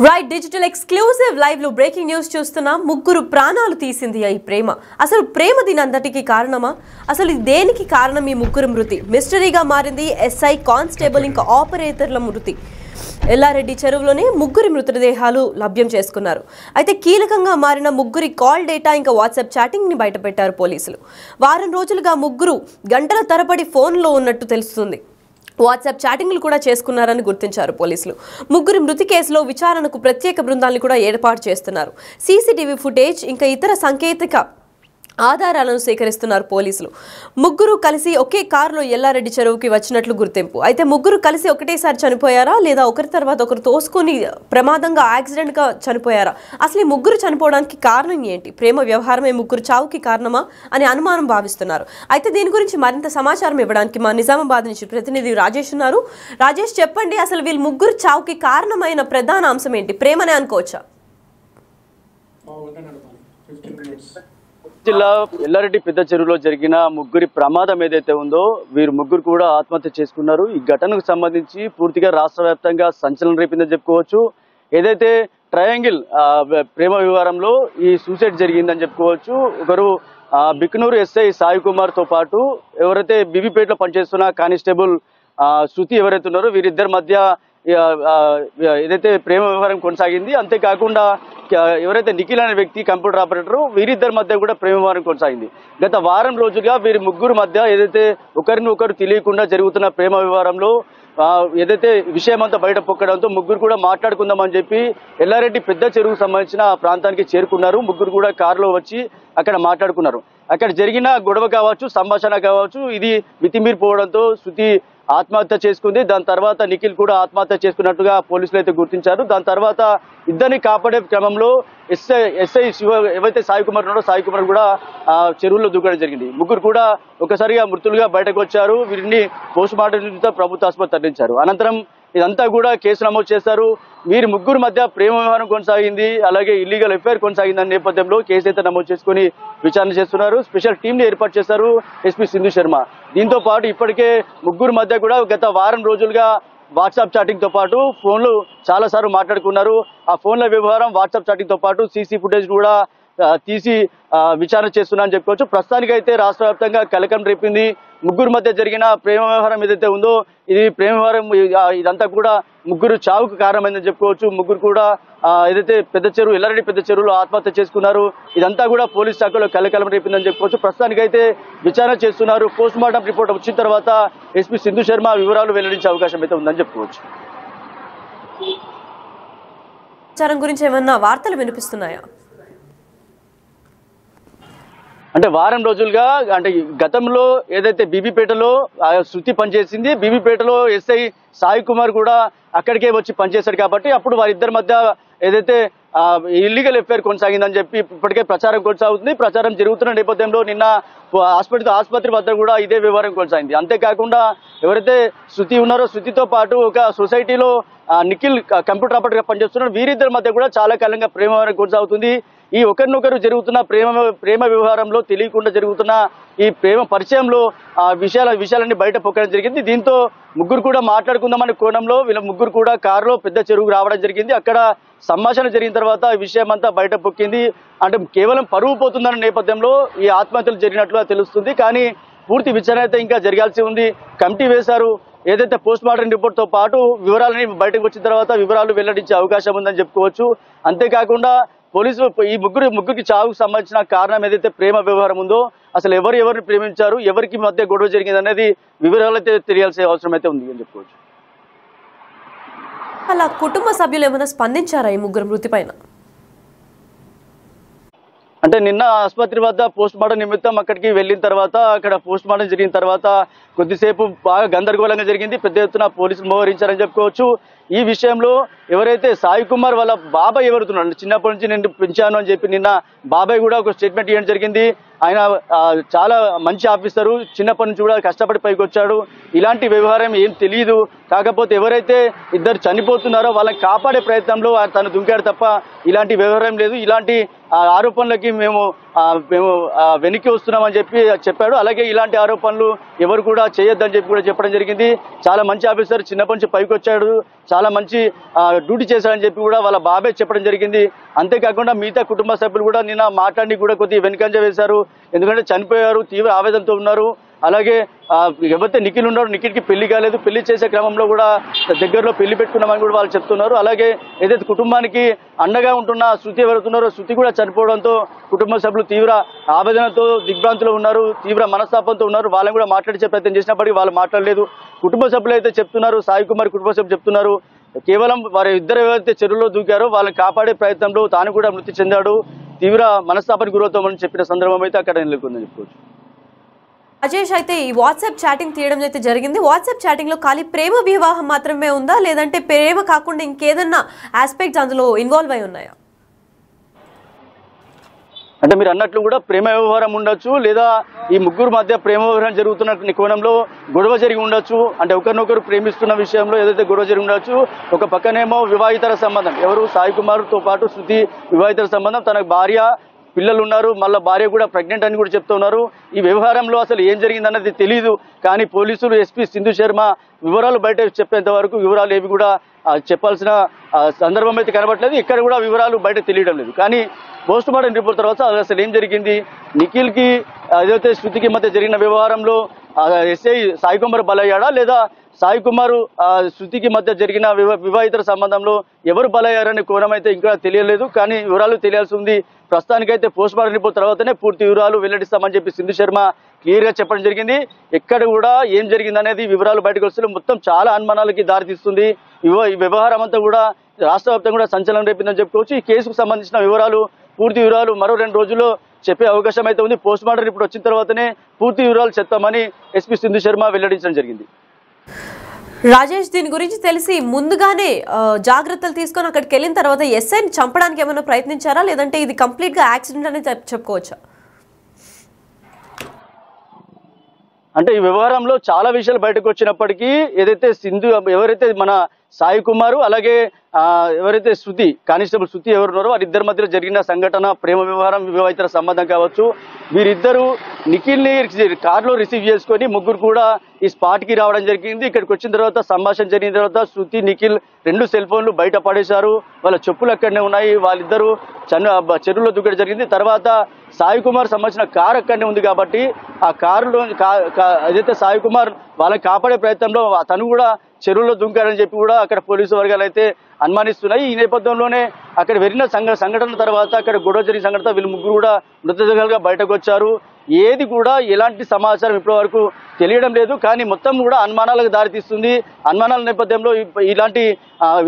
Right digital exclusive live లో breaking news చూస్తున్నా ముగ్గురు ప్రాణాలు తీసింది ఈ ప్రేమ. అసలు ప్రేమ దీనంతటికి కారణమా? అసలు దేనికి కారణం ఈ ముగ్గురు మృతి? మిస్టరీగా మారింది ఎస్ఐ, కానిస్టేబుల్ ఇంకా ఆపరేటర్ల మృతి. ఎల్లారెడ్డి చెరువులోనే ముగ్గురి మృతదేహాలు లభ్యం చేసుకున్నారు. అయితే కీలకంగా మారిన ముగ్గురి కాల్ డేటా ఇంకా వాట్సాప్ చాటింగ్ ని బయటపెట్టారు పోలీసులు. వారం రోజులుగా ముగ్గురు గంటల తరబడి ఫోన్లో ఉన్నట్టు తెలుస్తుంది. వాట్సాప్ చాటింగ్లు కూడా చేసుకున్నారని గుర్తించారు పోలీసులు. ముగ్గురి మృతి కేసులో విచారణకు ప్రత్యేక బృందాలను కూడా ఏర్పాటు చేస్తున్నారు. సీసీటీవీ ఫుటేజ్ ఇంకా ఇతర సాంకేతిక ఆధారాలను సేకరిస్తున్నారు పోలీసులు. ముగ్గురు కలిసి ఒకే కారులో ఎల్లారెడ్డి చెరువుకి వచ్చినట్లు గుర్తింపు. అయితే ముగ్గురు కలిసి ఒకటేసారి చనిపోయారా లేదా ఒకరి తర్వాత ఒకరు తోసుకొని ప్రమాదంగా యాక్సిడెంట్గా చనిపోయారా? అసలు ఈ ముగ్గురు చనిపోవడానికి కారణం ఏంటి? ప్రేమ వ్యవహారమే ముగ్గురు చావుకి కారణమా అని అనుమానం భావిస్తున్నారు. అయితే దీని గురించి మరింత సమాచారం ఇవ్వడానికి మా నిజామాబాద్ నుంచి ప్రతినిధి రాజేష్ ఉన్నారు. రాజేష్, చెప్పండి, అసలు వీళ్ళు ముగ్గురు చావుకి కారణమైన ప్రధాన అంశం ఏంటి? ప్రేమనే అనుకోవచ్చా? జిల్లా ఎల్లారెడ్డి పెద్ద చెరువులో జరిగిన ముగ్గురి ప్రమాదం ఏదైతే ఉందో వీరు ముగ్గురు కూడా ఆత్మహత్య చేసుకున్నారు. ఈ ఘటనకు సంబంధించి పూర్తిగా రాష్ట్ర వ్యాప్తంగా సంచలనం రేపిందని చెప్పుకోవచ్చు. ఏదైతే ట్రయాంగిల్ ప్రేమ వ్యవహారంలో ఈ సూసైడ్ జరిగిందని చెప్పుకోవచ్చు. ఒకరు బిక్నూరు ఎస్ఐ సాయి కుమార్ తో పాటు ఎవరైతే బీబీపేటలో పనిచేస్తున్న కానిస్టేబుల్ శృతి ఎవరైతే ఉన్నారో వీరిద్దరి మధ్య ఏదైతే ప్రేమ వ్యవహారం కొనసాగింది. అంతేకాకుండా ఎవరైతే నిఖిల్ అనే వ్యక్తి కంప్యూటర్ ఆపరేటర్ వీరిద్దరి మధ్య కూడా ప్రేమ వ్యవహారం కొనసాగింది. గత వారం రోజులుగా వీరి ముగ్గురు మధ్య ఏదైతే ఒకరిని ఒకరు తెలియకుండా జరుగుతున్న ప్రేమ వ్యవహారంలో ఏదైతే విషయం అంతా బయట పొక్కడంతో ముగ్గురు కూడా మాట్లాడుకుందామని చెప్పి ఎల్లారెడ్డి పెద్ద చెరువుకు సంబంధించిన ప్రాంతానికి చేరుకున్నారు. ముగ్గురు కూడా కారులో వచ్చి అక్కడ మాట్లాడుకున్నారు. అక్కడ జరిగిన గొడవ కావచ్చు, సంభాషణ కావచ్చు, ఇది మితిమీరిపోవడంతో శృతి ఆత్మహత్య చేసుకుంది. దాని తర్వాత నిఖిల్ కూడా ఆత్మహత్య చేసుకున్నట్టుగా పోలీసులు అయితే గుర్తించారు. దాని తర్వాత ఇద్దరిని కాపాడే క్రమంలో ఎస్ఐ ఏవైతే సాయి కుమార్ ఉన్నాడో సాయి కుమార్ కూడా చెరువుల్లో దూకడం జరిగింది. ముగ్గురు కూడా ఒకసారిగా మృతులుగా బయటకు వచ్చారు. వీరిని పోస్ట్ మార్టం నిమిత్తం ప్రభుత్వ ఆసుపత్రి తరలించారు. అనంతరం ఇదంతా కూడా కేసు నమోదు చేశారు. వీరి ముగ్గురు మధ్య ప్రేమ వ్యవహారం కొనసాగింది, అలాగే ఇల్లీగల్ ఎఫ్ఐఆర్ కొనసాగిందనే నేపథ్యంలో కేసు అయితే నమోదు చేసుకుని విచారణ చేస్తున్నారు. స్పెషల్ టీమ్ ని ఏర్పాటు చేశారు ఎస్పీ సింధు శర్మ. దీంతో పాటు ఇప్పటికే ముగ్గురు మధ్య కూడా గత వారం రోజులుగా వాట్సాప్ చాటింగ్ తో పాటు ఫోన్లు చాలా సార్లు మాట్లాడుకున్నారు. ఆ ఫోన్ల వ్యవహారం వాట్సాప్ చాటింగ్ తో పాటు సీసీ ఫుటేజ్ కూడా తీసి విచారణ చేస్తున్నా అని చెప్పుకోవచ్చు. ప్రస్తుతానికైతే రాష్ట్ర వ్యాప్తంగా కలకం రేపింది. ముగ్గురు మధ్య జరిగిన ప్రేమ వ్యవహారం ఏదైతే ఉందో ఇది ప్రేమ వ్యవహారం ఇదంతా కూడా ముగ్గురు చావుకు కారణమైందని చెప్పుకోవచ్చు. ముగ్గురు కూడా ఏదైతే ఎల్లారెడ్డి పెద్ద చెరువులో ఆత్మహత్య చేసుకున్నారు. ఇదంతా కూడా పోలీస్ శాఖలో కలకలం రేపిందని చెప్పుకోవచ్చు. ప్రస్తుతానికైతే విచారణ చేస్తున్నారు. పోస్ట్ మార్టం రిపోర్ట్ వచ్చిన తర్వాత ఎస్పీ సింధు శర్మ వివరాలు వెల్లడించే అవకాశం అయితే ఉందని చెప్పుకోవచ్చు. విచారణ గురించి ఏమన్నా వార్తలు వినిపిస్తున్నాయా? అంటే వారం రోజులుగా అంటే గతంలో ఏదైతే బీబీపేటలో శృతి పనిచేసింది, బీబీపేటలో ఎస్ఐ సాయి కుమార్ కూడా అక్కడికే వచ్చి పనిచేశాడు కాబట్టి అప్పుడు వారిద్దరి మధ్య ఏదైతే ఇల్లీగల్ ఎఫ్ఐఆర్ కొనసాగిందని చెప్పి ఇప్పటికే ప్రచారం కొనసాగుతుంది. ప్రచారం జరుగుతున్న నేపథ్యంలో నిన్న ఆసుపత్రి వద్ద కూడా ఇదే వ్యవహారం కొనసాగింది. అంతేకాకుండా ఎవరైతే శృతి ఉన్నారో శృతితో పాటు ఒక సొసైటీలో నిఖిల్ కంప్యూటర్ ఆపరేటర్గా పనిచేస్తున్నారు. వీరిద్దరి మధ్య కూడా చాలా కాలంగా ప్రేమ వ్యవహారం కొనసాగుతుంది. ఈ ఒకరినొకరు జరుగుతున్న ప్రేమ వ్యవహారంలో తెలియకుండా జరుగుతున్న ఈ ప్రేమ పరిచయంలో విషయాలన్నీ బయట పొక్కడం జరిగింది. దీంతో ముగ్గురు కూడా మాట్లాడుకుందామనే కోణంలో వీళ్ళ ముగ్గురు కూడా కారులో పెద్ద చెరువుకు రావడం జరిగింది. అక్కడ సంభాషణ జరిగిన తర్వాత ఈ విషయం అంతా బయట పొక్కింది. అంటే కేవలం పరువు పోతుందన్న నేపథ్యంలో ఈ ఆత్మహత్యలు జరిగినట్లుగా తెలుస్తుంది. కానీ పూర్తి విచారణ అయితే ఇంకా జరగాల్సి ఉంది. కమిటీ వేశారు. ఏదైతే పోస్ట్ మార్టం రిపోర్ట్ తో పాటు వివరాలని బయటకు వచ్చిన తర్వాత వివరాలు వెల్లడించే అవకాశం ఉందని చెప్పుకోవచ్చు. అంతేకాకుండా పోలీసులు ఈ ముగ్గురికి చావుకు సంబంధించిన కారణం ఏదైతే ప్రేమ వ్యవహారం ఉందో అసలు ఎవరిని ప్రేమించారు, ఎవరికి మధ్య గొడవ జరిగింది అనేది వివరాలు అయితే తెలియాల్సిన అవసరం అయితే ఉంది అని చెప్పుకోవచ్చు. అలా కుటుంబ సభ్యులు ఏమైనా స్పందించారా ఈ ముగ్గురు మృతి పైన? అంటే నిన్న ఆసుపత్రి వద్ద పోస్ట్ మార్టం నిమిత్తం అక్కడికి వెళ్ళిన తర్వాత అక్కడ పోస్ట్ మార్టం జరిగిన తర్వాత కొద్దిసేపు బాగా గందరగోళంగా జరిగింది. పెద్ద ఎత్తున పోలీసులు మోహరించారని చెప్పుకోవచ్చు. ఈ విషయంలో ఎవరైతే సాయి కుమార్ వాళ్ళ బాబాయ్ ఎవరుతున్నాడు, చిన్నప్పటి నుంచి నేను పెంచాను అని చెప్పి నిన్న బాబాయ్ కూడా ఒక స్టేట్మెంట్ ఇవ్వడం జరిగింది. ఆయన చాలా మంచి ఆఫీసరు, చిన్నప్పటి నుంచి కూడా కష్టపడి పైకి వచ్చాడు. ఇలాంటి వ్యవహారం ఏం తెలియదు. కాకపోతే ఎవరైతే ఇద్దరు చనిపోతున్నారో వాళ్ళని కాపాడే ప్రయత్నంలో తను దుంకాడు తప్ప ఇలాంటి వ్యవహారం లేదు. ఇలాంటి ఆరోపణలకి మేము వెనక్కి వస్తున్నామని చెప్పాడు. అలాగే ఇలాంటి ఆరోపణలు ఎవరు కూడా చేయొద్దని చెప్పి కూడా చెప్పడం జరిగింది. చాలా మంచి ఆఫీసర్, చిన్నప్పటి నుంచి పైకి వచ్చాడు, చాలా మంచి డ్యూటీ చేశాడని చెప్పి కూడా వాళ్ళ బాబే చెప్పడం జరిగింది. అంతేకాకుండా మిగతా కుటుంబ సభ్యులు కూడా నిన్న మాట్లాడి కూడా కొద్దిగా వెనుకంజ వేశారు. ఎందుకంటే చనిపోయారు, తీవ్ర ఆవేదనతో ఉన్నారు. అలాగే ఎవరైతే నిఖిల్ ఉన్నారో నిఖిల్కి పెళ్లి కాలేదు, పెళ్లి చేసే క్రమంలో కూడా దగ్గరలో పెళ్లి పెట్టుకున్నామని కూడా వాళ్ళు చెప్తున్నారు. అలాగే ఏదైతే కుటుంబానికి అండగా ఉంటున్న శృతి ఎవరుతున్నారో శృతి కూడా చనిపోవడంతో కుటుంబ సభ్యులు తీవ్ర ఆవేదనతో దిగ్భ్రాంతిలో ఉన్నారు, తీవ్ర మనస్తాపంతో ఉన్నారు. వాళ్ళని కూడా మాట్లాడించే ప్రయత్నం చేసినప్పటికీ వాళ్ళు మాట్లాడలేదు. కుటుంబ సభ్యులు అయితే చెప్తున్నారు, సాయి కుమార్ కుటుంబ సభ్యులు చెప్తున్నారు, కేవలం వారి ఇద్దరు ఎవరైతే చెరువులో దూకారో వాళ్ళని కాపాడే ప్రయత్నంలో తాను కూడా మృతి చెందాడు, తీవ్ర మనస్తాపానికి గురవుతామని చెప్పిన సందర్భం అయితే అక్కడ నెలకొందని చెప్పుకోవచ్చు. రాజేష్, అయితే ఈ వాట్సాప్ చాటింగ్ తీయడం అయితే జరిగింది. వాట్సాప్ చాటింగ్ లో ఖాళీ ప్రేమ వివాహం మాత్రమే ఉందా, లేదంటే ప్రేమ కాకుండా ఇంకేదన్నా ఆస్పెక్ట్స్ అందులో ఇన్వాల్వ్ అయి ఉన్నాయా? అంటే మీరు అన్నట్లు కూడా ప్రేమ వ్యవహారం ఉండొచ్చు, లేదా ఈ ముగ్గురు మధ్య ప్రేమ వ్యవహారం జరుగుతున్న కోణంలో గొడవ జరిగి ఉండొచ్చు. అంటే ఒకరినొకరు ప్రేమిస్తున్న విషయంలో ఏదైతే గొడవ జరిగి ఉండొచ్చు. ఒక పక్కనేమో వివాహితర సంబంధం, ఎవరు సాయి కుమార్తో పాటు శృతి వివాహితర సంబంధం, తనకు భార్య పిల్లలు ఉన్నారు, మళ్ళీ భార్య కూడా ప్రెగ్నెంట్ అని కూడా చెప్తున్నారు. ఈ వ్యవహారంలో అసలు ఏం జరిగిందన్నది తెలియదు. కానీ పోలీసులు ఎస్పీ సింధు శర్మ వివరాలు బయట చెప్పేంత వరకు వివరాలు ఏవి కూడా చెప్పాల్సిన సందర్భం అయితే కనబడలేదు. ఇక్కడ కూడా వివరాలు బయట తెలియడం లేదు. కానీ పోస్ట్ మార్టం రిపోర్ట్ తర్వాత అసలు ఏం జరిగింది, నిఖిల్కి ఏదైతే శృతికి మధ్య జరిగిన వ్యవహారంలో ఎస్ఐ సాయి కుమార్ బలయ్యాడా, లేదా సాయి కుమార్ శృతికి మధ్య జరిగిన వివాహితర సంబంధంలో ఎవరు బలయ్యారనే కోణం అయితే ఇంకా తెలియలేదు. కానీ వివరాలు తెలియాల్సి ఉంది. ప్రస్తుతానికైతే పోస్ట్ మార్టం రిపోర్ట్ తర్వాతనే పూర్తి వివరాలు వెల్లడిస్తామని చెప్పి సింధు శర్మ క్లియర్గా చెప్పడం జరిగింది. ఎక్కడ కూడా ఏం జరిగిందనేది వివరాలు బయటకు వస్తే మొత్తం చాలా అనుమానాలకి దారితీస్తుంది. ఈ వ్యవహారం అంతా కూడా రాష్ట్ర వ్యాప్తంగా కూడా సంచలనం రేపిందని చెప్పుకోవచ్చు. ఈ కేసుకు సంబంధించిన వివరాలు, పూర్తి వివరాలు మరో 2 రోజుల్లో చెప్పే అవకాశం అయితే ఉంది. పోస్ట్ మార్టం రిపోర్ట్ వచ్చిన తర్వాతనే పూర్తి వివరాలు చెప్తామని ఎస్పీ సింధు శర్మ వెల్లడించడం జరిగింది. రాజేష్, దీని గురించి తెలిసి ముందుగానే జాగ్రత్తలు తీసుకొని అక్కడికి వెళ్ళిన తర్వాత ఎస్ఐని చంపడానికి ఏమైనా ప్రయత్నించారా, లేదంటే ఇది కంప్లీట్ గా యాక్సిడెంట్ అని చెప్పుకోవచ్చా? అంటే ఈ వ్యవహారంలో చాలా విషయాలు బయటకు వచ్చినప్పటికీ ఏదైతే సింధు ఎవరైతే మన సాయి కుమారు అలాగే ఎవరైతే శృతి కానిస్టేబుల్ శృతి ఎవరున్నారో వారిద్దరి మధ్యలో జరిగిన సంఘటన ప్రేమ వ్యవహారం వివాహితర సంబంధం కావచ్చు. వీరిద్దరూ నిఖిల్ని కారులో రిసీవ్ చేసుకొని ముగ్గురు కూడా ఈ స్పాట్కి రావడం జరిగింది. ఇక్కడికి వచ్చిన తర్వాత సంభాషణ జరిగిన తర్వాత శృతి నిఖిల్ 2 సెల్ ఫోన్లు బయట పడేశారు. వాళ్ళ చెప్పులు అక్కడనే ఉన్నాయి. వాళ్ళిద్దరూ చెరువులో దూకడం జరిగింది. తర్వాత సాయి కుమార్ సంబంధించిన కారు అక్కడనే ఉంది కాబట్టి ఆ కారులో ఏదైతే సాయి కుమార్ వాళ్ళని కాపాడే ప్రయత్నంలో తను కూడా చెరువులో దుంకాడని చెప్పి కూడా అక్కడ పోలీసు వర్గాలు అయితే అనుమానిస్తున్నాయి. ఈ నేపథ్యంలోనే అక్కడ వెళ్ళిన సంఘటన తర్వాత అక్కడ గొడవ జరిగిన సంఘటన వీళ్ళు ముగ్గురు కూడా మృతదేహాలుగా బయటకు వచ్చారు. ఏది కూడా ఎలాంటి సమాచారం ఇప్పటి వరకు తెలియడం లేదు. కానీ మొత్తం కూడా అనుమానాలకు దారితీస్తుంది. అనుమానాల నేపథ్యంలో ఇలాంటి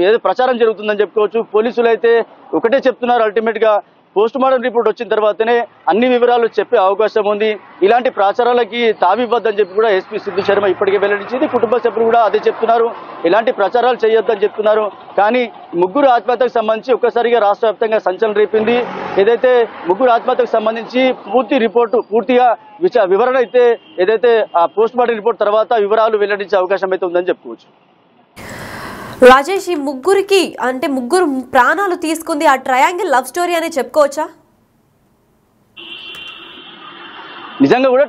ఏదో ప్రచారం జరుగుతుందని చెప్పుకోవచ్చు. పోలీసులు అయితే ఒకటే చెప్తున్నారు, అల్టిమేట్ గా పోస్ట్ మార్టం రిపోర్ట్ వచ్చిన తర్వాతనే అన్ని వివరాలు చెప్పే అవకాశం ఉంది. ఇలాంటి ప్రచారాలకి తావివ్వద్దని చెప్పి కూడా ఎస్పీ సింధు శర్మ ఇప్పటికే వెల్లడించింది. కుటుంబ సభ్యులు కూడా అదే చెప్తున్నారు, ఎలాంటి ప్రచారాలు చేయొద్దని చెప్తున్నారు. కానీ ముగ్గురు ఆత్మహత్యకు సంబంధించి ఒక్కసారిగా రాష్ట్ర వ్యాప్తంగా సంచలనం రేపింది. ఏదైతే ముగ్గురు ఆత్మహత్యకు సంబంధించి పూర్తి రిపోర్టు పూర్తిగా వివరణ అయితే ఏదైతే ఆ పోస్ట్ మార్టం రిపోర్ట్ తర్వాత వివరాలు వెల్లడించే అవకాశం అయితే ఉందని చెప్పుకోవచ్చు. రాజేష్, ఈ ముగ్గురికి అంటే ముగ్గురు ప్రాణాలు తీసుకుంది ఆ ట్రయాంగిల్ లవ్ స్టోరీ అనే చెప్పుకోవచ్చా? నిజంగా కూడా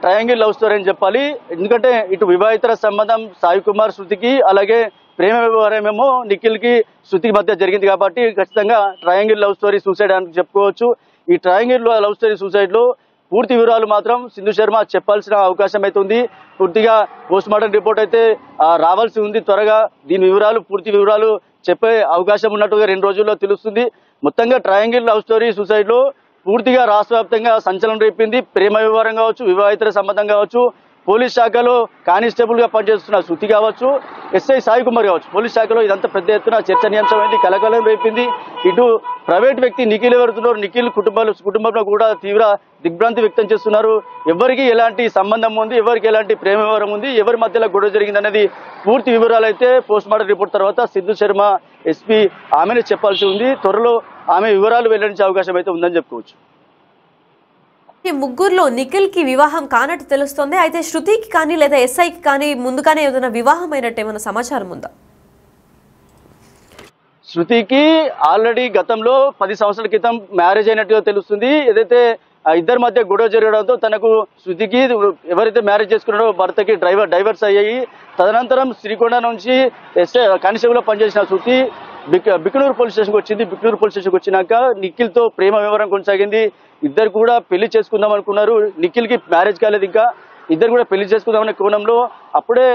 ట్రయాంగిల్ లవ్ స్టోరీ అని చెప్పాలి. ఎందుకంటే ఇటు వివాహితర సంబంధం సాయి కుమార్ శృతికి, అలాగే ప్రేమ వ్యవహారమేమో నిఖిల్కి శృతికి మధ్య జరిగింది కాబట్టి ఖచ్చితంగా ట్రయాంగిల్ లవ్ స్టోరీ సూసైడ్ అని చెప్పుకోవచ్చు. ఈ ట్రయాంగిల్ లవ్ స్టోరీ సూసైడ్లో పూర్తి వివరాలు మాత్రం సింధు శర్మ చెప్పాల్సిన అవకాశం అయితే ఉంది. పూర్తిగా పోస్ట్ మార్టం రిపోర్ట్ అయితే రావాల్సి ఉంది త్వరగా. దీని పూర్తి వివరాలు చెప్పే అవకాశం ఉన్నట్టుగా 2 రోజుల్లో తెలుస్తుంది. మొత్తంగా ట్రయాంగిల్ లవ్ స్టోరీ సూసైడ్లో పూర్తిగా రాష్ట్ర వ్యాప్తంగా సంచలనం రేపింది. ప్రేమ వ్యవహారం కావచ్చు, వివాహితర సంబంధం కావచ్చు, పోలీస్ శాఖలో కానిస్టేబుల్ గా పనిచేస్తున్న శృతి కావచ్చు, ఎస్ఐ సాయి కుమార్ కావచ్చు, పోలీస్ శాఖలో ఇదంతా పెద్ద ఎత్తున చర్చనీయాంశమైంది, కలకలం రేపింది. ఇటు ప్రైవేట్ వ్యక్తి నిఖిల్ ఎవరుతున్నారు, నిఖిల్ కుటుంబంలో కూడా తీవ్ర దిగ్భ్రాంతి వ్యక్తం చేస్తున్నారు. ఎవరికి ఎలాంటి సంబంధం ఉంది, ఎవరికి ఎలాంటి ప్రేమ వ్యవహారం ఉంది, ఎవరి మధ్యలో గొడవ జరిగిందనేది పూర్తి వివరాలు అయితే పోస్ట్ మార్టం రిపోర్ట్ తర్వాత సింధు శర్మ ఎస్పీ ఆమెనే చెప్పాల్సి ఉంది. త్వరలో ఆమె వివరాలు వెల్లడించే అవకాశం అయితే ఉందని చెప్పుకోవచ్చు. ఈ ముగ్గురులో నిఖిల్ కి వివాహం కానట్టు తెలుస్తోంది. అయితే శృతికి కానీ లేదా ఎస్ఐకి కానీ ముందుగానే ఏదైనా వివాహం అయినట్టు ఏమైనా సమాచారం ఉందా? శృతికి ఆల్రెడీ గతంలో 10 సంవత్సరాల క్రితం మ్యారేజ్ అయినట్టుగా తెలుస్తుంది. ఏదైతే ఇద్దరి మధ్య గొడవ జరగడంతో తనకు శృతికి ఎవరైతే మ్యారేజ్ చేసుకున్నారో భర్తకి డైవర్స్ అయ్యాయి. తదనంతరం శ్రీకొండ నుంచి కానిస్టేబుల్ లో పనిచేసిన శృతి బికనూరు పోలీస్ స్టేషన్కి వచ్చింది. బికనూరు పోలీస్ స్టేషన్కి వచ్చినాక నిఖిల్తో ప్రేమ వ్యవహారం కొనసాగింది. ఇద్దరు కూడా పెళ్లి చేసుకుందాం అనుకున్నారు. నిఖిల్కి మ్యారేజ్ కాలేదు, ఇంకా ఇద్దరు కూడా పెళ్లి చేసుకుందామనే కోణంలో అప్పుడే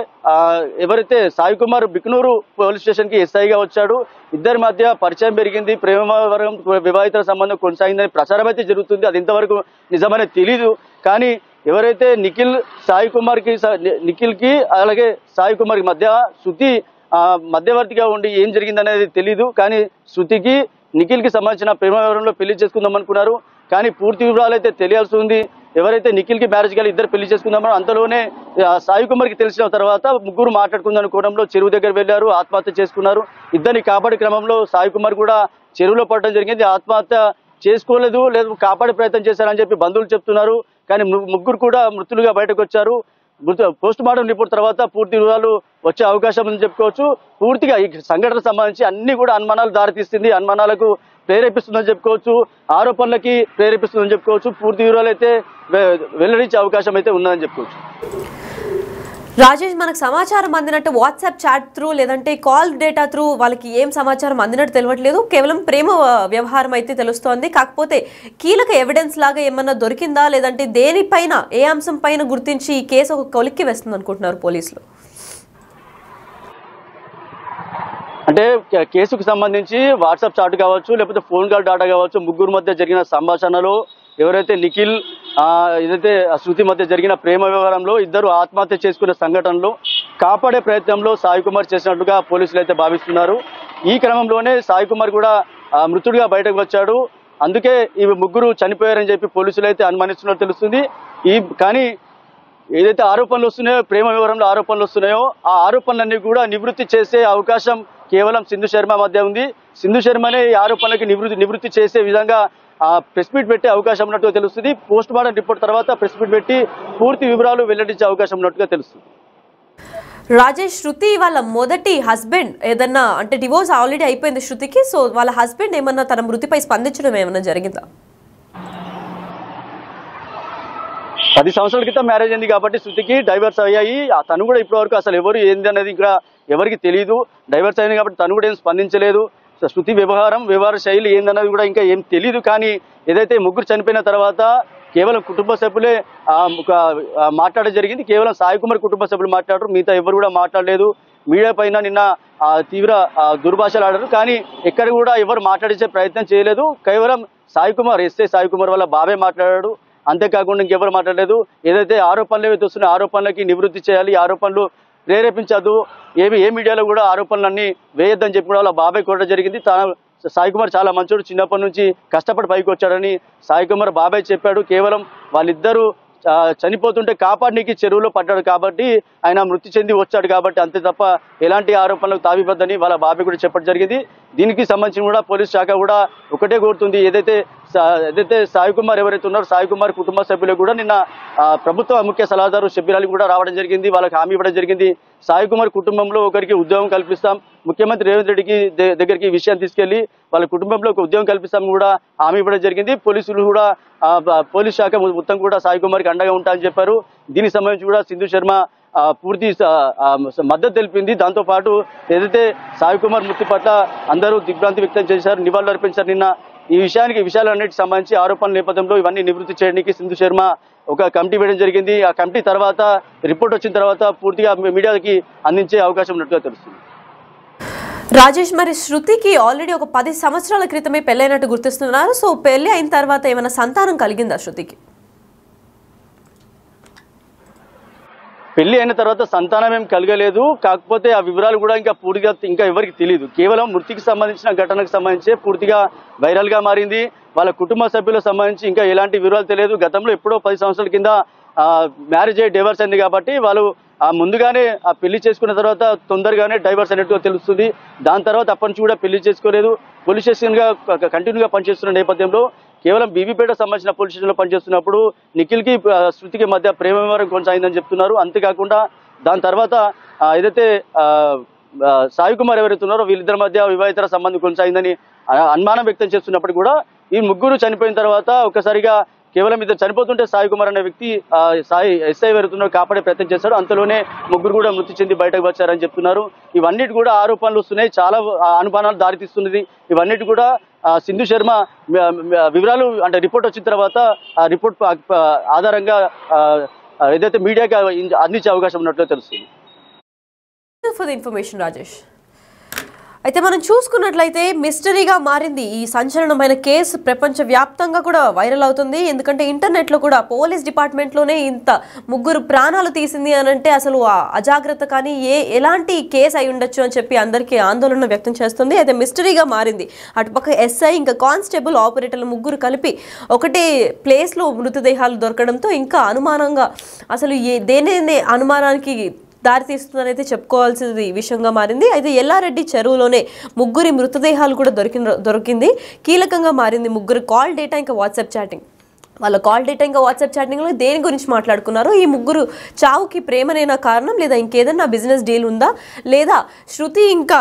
ఎవరైతే సాయి కుమార్ బికనూరు పోలీస్ స్టేషన్ కి ఎస్ఐగా వచ్చాడు. ఇద్దరి మధ్య పరిచయం పెరిగింది, ప్రేమ వ్యవహారం వివాహిత సంబంధం కొనసాగిందని ప్రచారం అయితే జరుగుతుంది. అది ఇంతవరకు నిజమనే తెలీదు. కానీ ఎవరైతే నిఖిల్ కి అలాగే సాయి కుమార్ కి మధ్య శృతి మధ్యవర్తిగా ఉండి ఏం జరిగిందనేది తెలీదు. కానీ శృతికి నిఖిల్ కి సంబంధించిన ప్రేమ వ్యవహారంలో పెళ్లి చేసుకుందాం అనుకున్నారు. కానీ పూర్తి వివరాలు అయితే తెలియాల్సి ఉంది. ఎవరైతే నిఖిల్ కి మ్యారేజ్ గా ఇద్దరు పెళ్లి చేసుకుందామో అంతలోనే సాయి కుమార్ కి తెలిసిన తర్వాత ముగ్గురు మాట్లాడుకుందాం కోణంలో చెరువు దగ్గర వెళ్లారు, ఆత్మహత్య చేసుకున్నారు. ఇద్దరిని కాపాడే క్రమంలో సాయి కుమార్ కూడా చెరువులో పడడం జరిగింది. ఆత్మహత్య చేసుకోలేదు, లేదు కాపాడే ప్రయత్నం చేశారని చెప్పి బంధువులు చెప్తున్నారు. కానీ ముగ్గురు కూడా మృతులుగా బయటకు వచ్చారు. పోస్ట్ మార్టం రిపోర్ట్ తర్వాత పూర్తి వివరాలు వచ్చే అవకాశం ఉందని చెప్పుకోవచ్చు. పూర్తిగా ఈ సంఘటనకు సంబంధించి అన్ని కూడా అనుమానాలు దారితీస్తుంది, అనుమానాలకు ప్రేరేపిస్తుందని చెప్పుకోవచ్చు, ఆరోపణలకి ప్రేరేపిస్తుందని చెప్పుకోవచ్చు. పూర్తి వివరాలు అయితే వెల్లడించే అవకాశం అయితే ఉన్నదని చెప్పుకోవచ్చు. రాజేష్, మనకు సమాచారం అందినట్టు వాట్సాప్ చాట్ త్రూ లేదంటే కాల్ డేటా త్రూ వాళ్ళకి ఏం సమాచారం అందినట్టు తెలియట్లేదు. కేవలం ప్రేమ వ్యవహారం అయితే తెలుస్తోంది. కాకపోతే కీలక ఎవిడెన్స్ లాగా ఏమన్నా దొరికిందా, లేదంటే దేనిపైన ఏ అంశం పైన గుర్తించి ఈ కేసు ఒక కొలిక్కి వేస్తుంది అనుకుంటున్నారు పోలీసులు? అంటే కేసుకు సంబంధించి వాట్సాప్ చాట్ కావచ్చు, లేకపోతే ఫోన్ కాల్ డాటా కావచ్చు, ముగ్గురు మధ్య జరిగిన సంభాషణలో ఎవరైతే నిఖిల్ ఏదైతే శృతి మధ్య జరిగిన ప్రేమ వ్యవహారంలో ఇద్దరు ఆత్మహత్య చేసుకునే సంఘటనలో కాపాడే ప్రయత్నంలో సాయి కుమార్ చేసినట్లుగా పోలీసులు అయితే భావిస్తున్నారు. ఈ క్రమంలోనే సాయి కుమార్ కూడా మృతుడిగా బయటకు వచ్చాడు. అందుకే ఈ ముగ్గురు చనిపోయారని చెప్పి పోలీసులు అయితే అనుమానిస్తున్నట్టు తెలుస్తుంది. కానీ ఏదైతే ఆరోపణలు వస్తున్నాయో, ప్రేమ వ్యవహారంలో ఆరోపణలు వస్తున్నాయో, ఆ ఆరోపణలన్నీ కూడా నివృత్తి చేసే అవకాశం కేవలం సింధు శర్మ మధ్య ఉంది. సింధు శర్మనే ఈ ఆరోపణలకి నివృత్తి చేసే విధంగా ప్రెస్ మీట్ పెట్టే అవకాశం ఉన్నట్టుగా తెలుస్తుంది. పోస్ట్ మార్టం రిపోర్ట్ తర్వాత ప్రెస్ మీట్ పెట్టి పూర్తి వివరాలు వెల్లడించే అవకాశం ఉన్నట్టుగా తెలుస్తుంది. రాజేష్, శృతి వాళ్ళ మొదటి హస్బెండ్ ఏదన్నా అంటే డివోర్స్ ఆల్రెడీ అయిపోయింది శృతికి. సో వాళ్ళ హస్బెండ్ ఏమన్నా తన మృతిపై స్పందించడం ఏమన్నా జరిగిందా? 10 సంవత్సరాల క్రితం మ్యారేజ్ అయింది కాబట్టి శృతికి డైవర్స్ అయ్యాయి. తను కూడా ఇప్పటివరకు అసలు ఎవరు ఏంది అనేది ఇంకా ఎవరికి తెలియదు. డైవర్స్ అయింది కాబట్టి తను కూడా ఏం స్పందించలేదు. శృతి వ్యవహార శైలి ఏందన్నది కూడా ఇంకా ఏం తెలియదు. కానీ ఏదైతే ముగ్గురు చనిపోయిన తర్వాత కేవలం కుటుంబ సభ్యులే మాట్లాడడం జరిగింది. కేవలం సాయి కుమార్ కుటుంబ సభ్యులు మాట్లాడారు, మిగతా ఎవరు కూడా మాట్లాడలేదు. మీడియా పైన నిన్న తీవ్ర దుర్భాషలు ఆడారు. కానీ ఎక్కడ కూడా ఎవరు మాట్లాడించే ప్రయత్నం చేయలేదు. కేవలం ఎస్ఐ సాయి కుమార్ వాళ్ళ బాబే మాట్లాడాడు. అంతేకాకుండా ఇంకెవరు మాట్లాడలేదు. ఏదైతే ఆరోపణలు ఏవైతే వస్తున్నాయో ఆరోపణలకి నివృత్తి చేయాలి, ఆరోపణలు ప్రేరేపించదు, ఏ మీడియాలో కూడా ఆరోపణలన్నీ వేయొద్దని చెప్పి కూడా వాళ్ళ బాబాయ్ కోరడం జరిగింది. సాయి కుమార్ చాలా మంచోడు, చిన్నప్పటి నుంచి కష్టపడి పైకి వచ్చాడని సాయి కుమార్ బాబాయ్ చెప్పాడు. కేవలం వాళ్ళిద్దరూ చనిపోతుంటే కాపాడనీకి చెరువులో పడ్డాడు కాబట్టి ఆయన మృతి చెంది వచ్చాడు కాబట్టి, అంతే తప్ప ఎలాంటి ఆరోపణలకు తావిపద్దని వాళ్ళ బాబాయ్ కూడా చెప్పడం జరిగింది. దీనికి సంబంధించి కూడా పోలీస్ శాఖ కూడా ఒకటే కోరుతుంది. ఏదైతే సాయి కుమార్ ఎవరైతే ఉన్నారో సాయి కుమార్ కుటుంబ సభ్యులు కూడా నిన్న ప్రభుత్వ ముఖ్య సలహాదారు షబ్బీర్ అలీ కూడా రావడం జరిగింది. వాళ్ళకి హామీ ఇవ్వడం జరిగింది. సాయి కుమార్ కుటుంబంలో ఒకరికి ఉద్యోగం కల్పిస్తాం, ముఖ్యమంత్రి రేవంత్ రెడ్డికి దగ్గరికి ఈ విషయాన్ని తీసుకెళ్లి వాళ్ళ కుటుంబంలో ఒక ఉద్యోగం కల్పిస్తాం కూడా హామీ ఇవ్వడం జరిగింది. పోలీసులు కూడా పోలీస్ శాఖ మొత్తం కూడా సాయి కుమార్కి అండగా ఉంటారని చెప్పారు. దీనికి సంబంధించి కూడా సింధు శర్మ పూర్తి మద్దతు తెలిపింది. దాంతోపాటు ఏదైతే సాయి కుమార్ మృతి పట్ల అందరూ దిగ్భ్రాంతి వ్యక్తం చేశారు, నివాళులు అర్పించారు. నిన్న ఈ విషయాలన్నిటికి సంబంధించి ఆరోపణల నేపథ్యంలో ఇవన్నీ నివృత్తి చేయడానికి సింధు శర్మ ఒక కమిటీ వేయడం జరిగింది. ఆ కమిటీ తర్వాత రిపోర్ట్ వచ్చిన తర్వాత పూర్తిగా మీడియాకి అందించే అవకాశం ఉన్నట్టుగా తెలుస్తుంది. రాజేష్, మరి శృతికి ఆల్రెడీ ఒక 10 సంవత్సరాల క్రితమే పెళ్ళైనట్టు గుర్తిస్తున్నారు. సో పెళ్లి అయిన తర్వాత ఏమైనా సంతానం కలిగిందా శృతికి? పెళ్లి అయిన తర్వాత సంతానం ఏం కలగలేదు. కాకపోతే ఆ వివరాలు కూడా ఇంకా ఎవరికి తెలియదు. కేవలం మృతికి సంబంధించిన ఘటనకు సంబంధించి పూర్తిగా వైరల్ గా మారింది. వాళ్ళ కుటుంబ సభ్యులకు సంబంధించి ఇంకా ఎలాంటి వివరాలు తెలియదు. గతంలో ఎప్పుడో 10 సంవత్సరాల కింద మ్యారేజ్ అయ్యి డైవర్స్ అయింది కాబట్టి వాళ్ళు ముందుగానే పెళ్లి చేసుకున్న తర్వాత తొందరగానే డైవర్స్ అనేట్టుగా తెలుస్తుంది. దాని తర్వాత అప్పటి నుంచి కూడా పెళ్లి చేసుకోలేదు. పోలీస్ స్టేషన్ గా కంటిన్యూగా పనిచేస్తున్న నేపథ్యంలో కేవలం బీబీపేట సంబంధించిన పోలీస్ స్టేషన్లో పనిచేస్తున్నప్పుడు నిఖిల్కి శృతికి మధ్య ప్రేమ వ్యవహారం కొనసాగిందని చెప్తున్నారు. అంతేకాకుండా దాని తర్వాత ఏదైతే సాయి కుమార్ ఎవరైతే ఉన్నారో వీళ్ళిద్దరి మధ్య వివాహితర సంబంధం కొనసాగిందని అనుమానం వ్యక్తం చేస్తున్నప్పుడు కూడా ఈ ముగ్గురు చనిపోయిన తర్వాత ఒక్కసారిగా కేవలం ఇద్దరు చనిపోతుంటే సాయి కుమార్ అనే వ్యక్తి సాయి ఎస్ఐ ఎవరుతున్నారో కాపాడే ప్రయత్నం చేశాడు. అంతలోనే ముగ్గురు కూడా మృతి చెంది బయటకు వచ్చారని చెప్తున్నారు. ఇవన్నిటి కూడా ఆరోపణలు వస్తున్నాయి, చాలా అనుమానాలు దారితీస్తున్నది. ఇవన్నిటి కూడా సింధు శర్మ వివరాలు అంటే రిపోర్ట్ వచ్చిన తర్వాత ఆ రిపోర్ట్ ఆధారంగా ఏదైతే మీడియాకి అందించే అవకాశం ఉన్నట్లు తెలుస్తుంది. For the information Rajesh. అయితే మనం చూసుకున్నట్లయితే మిస్టరీగా మారింది ఈ సంచలనమైన కేసు. ప్రపంచవ్యాప్తంగా కూడా వైరల్ అవుతుంది. ఎందుకంటే ఇంటర్నెట్లో కూడా పోలీస్ డిపార్ట్మెంట్లోనే ఇంత ముగ్గురు ప్రాణాలు తీసింది అని అంటే అసలు అజాగ్రత్త కానీ ఎలాంటి కేసు అయి ఉండొచ్చు అని చెప్పి అందరికీ ఆందోళన వ్యక్తం చేస్తుంది. అయితే మిస్టరీగా మారింది. అటుపక్క ఎస్ఐ ఇంకా కానిస్టేబుల్ ఆపరేటర్లు ముగ్గురు కలిపి ఒకటే ప్లేస్లో మృతదేహాలు దొరకడంతో ఇంకా అనుమానంగా అసలు దేనే అనుమానానికి దారితీస్తుందనైతే చెప్పుకోవాల్సింది విషయంగా మారింది. అయితే ఎల్లారెడ్డి చెరువులోనే ముగ్గురి మృతదేహాలు కూడా దొరికింది. కీలకంగా మారింది ముగ్గురు కాల్ డేటా ఇంకా వాట్సాప్ చాటింగ్. వాళ్ళ కాల్ డేటా ఇంకా వాట్సాప్ చాటింగ్లో దేని గురించి మాట్లాడుకున్నారు, ఈ ముగ్గురు చావుకి ప్రేమనేనా కారణం, లేదా ఇంకేదన్నా బిజినెస్ డీల్ ఉందా, లేదా శృతి ఇంకా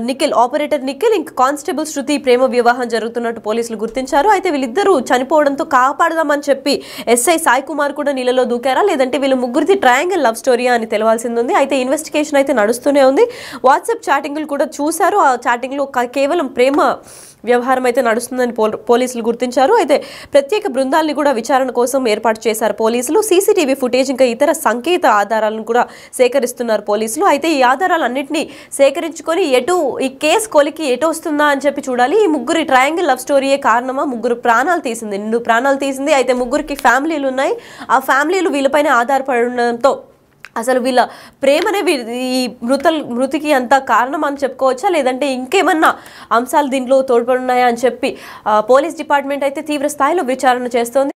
నిఖిల్ ఆపరేటర్ నిఖిల్ ఇంకా కానిస్టేబుల్ శృతి ప్రేమ వివాహం జరుగుతున్నట్టు పోలీసులు గుర్తించారు. అయితే వీళ్ళిద్దరూ చనిపోవడంతో కాపాడదామని చెప్పి ఎస్ఐ సాయి కుమార్ కూడా నీళ్ళలో దూకారా, లేదంటే వీళ్ళు ముగ్గురిది ట్రయాంగిల్ లవ్ స్టోరీయా అని తెలవాల్సింది ఉంది. అయితే ఇన్వెస్టిగేషన్ అయితే నడుస్తూనే ఉంది. వాట్సాప్ చాటింగ్లు కూడా చూశారు. ఆ చాటింగ్లో కేవలం ప్రేమ వ్యవహారం అయితే నడుస్తుందని పోలీసులు గుర్తించారు. అయితే ప్రత్యేక బృందాలని కూడా విచారణ కోసం ఏర్పాటు చేశారు పోలీసులు. సీసీటీవీ ఫుటేజ్ ఇంకా ఇతర సంకేత ఆధారాలను కూడా సేకరిస్తున్నారు పోలీసులు. అయితే ఈ ఆధారాలన్నింటినీ సేకరించుకొని ఈ కేసు కొలికి ఎటు వస్తుందా అని చెప్పి చూడాలి. ఈ ముగ్గురి ట్రయాంగిల్ లవ్ స్టోరీయే కారణమా, ముగ్గురు ప్రాణాలు తీసింది, 2 ప్రాణాలు తీసింది. అయితే ముగ్గురికి ఫ్యామిలీలు ఉన్నాయి. ఆ ఫ్యామిలీలు వీళ్ళపైన ఆధారపడి ఉండడంతో అసలు వీళ్ళ ప్రేమనే ఈ మృతికి అంత కారణం అని చెప్పుకోవచ్చా, లేదంటే ఇంకేమన్నా అంశాలు దీంట్లో తోడ్పడున్నాయా అని చెప్పి పోలీస్ డిపార్ట్మెంట్ అయితే తీవ్ర స్థాయిలో విచారణ చేస్తోంది.